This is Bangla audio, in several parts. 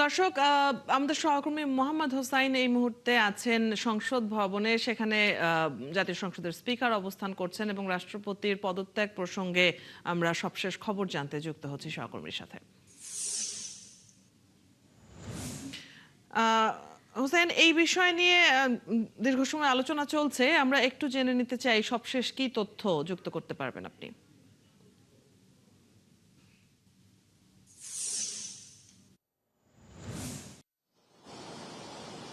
দর্শক, আমাদের সহকর্মী মোহাম্মদ হোসাইন এই মুহূর্তে আছেন সংসদ ভবনে। সেখানে জাতীয় সংসদের স্পিকার অবস্থান করছেন এবং রাষ্ট্রপতির পদত্যাগ প্রসঙ্গে আমরা সবশেষ খবর জানতে যুক্ত হচ্ছি সহকর্মীর সাথে। হোসেন, এই বিষয় নিয়ে দীর্ঘ সময় আলোচনা চলছে, আমরা একটু জেনে নিতে চাই সবশেষ কি তথ্য যুক্ত করতে পারবেন আপনি?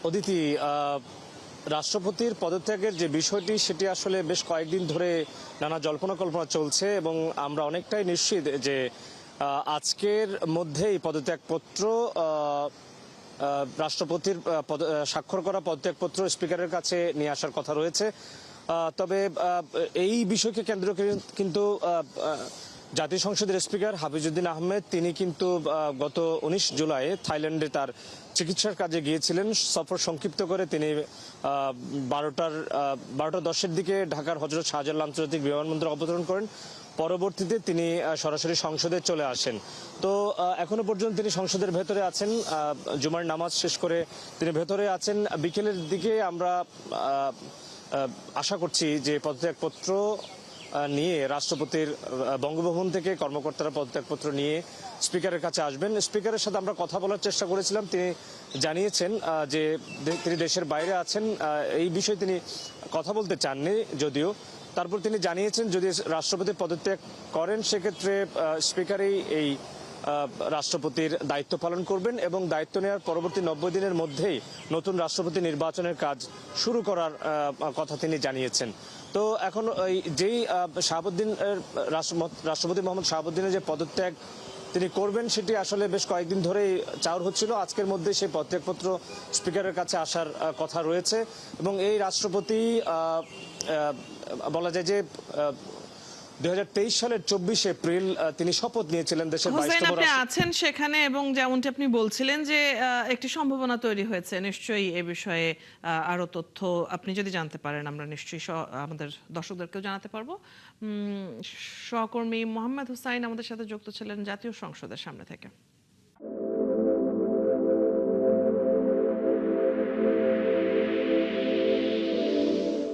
অদিতি, রাষ্ট্রপতির পদত্যাগের যে বিষয়টি সেটি আসলে বেশ কয়েকদিন ধরে নানা জল্পনা কল্পনা চলছে এবং আমরা অনেকটাই নিশ্চিত যে আজকের মধ্যেই পদত্যাগপত্র রাষ্ট্রপতির স্বাক্ষর করা পদত্যাগপত্র স্পিকারের কাছে নিয়ে আসার কথা রয়েছে। তবে এই বিষয়কে কেন্দ্র করে কিন্তু জাতীয় সংসদের স্পিকার হাফিজউদ্দিন আহমেদ তিনি কিন্তু গত 19 জুলাই থাইল্যান্ডে তার চিকিৎসার কাজে গিয়েছিলেন। সফর সংক্ষিপ্ত করে তিনি 12টা 10-এর দিকে ঢাকার হযরত শাহজালাল আন্তর্জাতিক বিমানবন্দরে অবতরণ করেন। পরবর্তীতে তিনি সরাসরি সংসদে চলে আসেন। তো এখনো পর্যন্ত তিনি সংসদের ভেতরে আছেন, জুমার নামাজ শেষ করে তিনি ভেতরে আছেন। বিকেলের দিকে আমরা আশা করছি যে পদত্যাগপত্র নিয়ে রাষ্ট্রপতির বঙ্গভবন থেকে কর্মকর্তারা পদত্যাগপত্র নিয়ে স্পিকারের কাছে আসবেন। স্পিকারের সাথে আমরা কথা বলার চেষ্টা করেছিলাম, তিনি জানিয়েছেন যে তিনি দেশের বাইরে আছেন, এই বিষয়ে তিনি কথা বলতে চাননি যদিও। তারপর তিনি জানিয়েছেন যদি রাষ্ট্রপতি পদত্যাগ করেন সেক্ষেত্রে স্পিকারই এই রাষ্ট্রপতির দায়িত্ব পালন করবেন এবং দায়িত্ব নেওয়ার পরবর্তী 90 দিনের মধ্যেই নতুন রাষ্ট্রপতি নির্বাচনের কাজ শুরু করার কথা তিনি জানিয়েছেন। তো এখন যেই রাষ্ট্রপতি মোহাম্মদ শাহাবুদ্দিনের যে পদত্যাগ তিনি করবেন সেটি আসলে বেশ কয়েকদিন ধরেই চাউর হচ্ছিল। আজকের মধ্যে সেই পদত্যাগপত্র স্পিকারের কাছে আসার কথা রয়েছে এবং এই রাষ্ট্রপতি বলা যায় যে 2023 সালের 24 এপ্রিল তিনি শপথ নিয়েছিলেন দেশের 22তম আপনি আছেন সেখানে এবং যেমনটি আপনি বলছিলেন যে একটি সম্ভাবনা তৈরি হয়েছে, নিশ্চয়ই এ বিষয়ে আরো তথ্য আপনি যদি জানতে পারেন আমরা নিশ্চয়ই আমাদের দর্শকদেরকেও জানাতে পারবো। সহকর্মী মোহাম্মদ হোসাইন আমাদের সাথে যুক্ত ছিলেন জাতীয় সংসদের সামনে থেকে।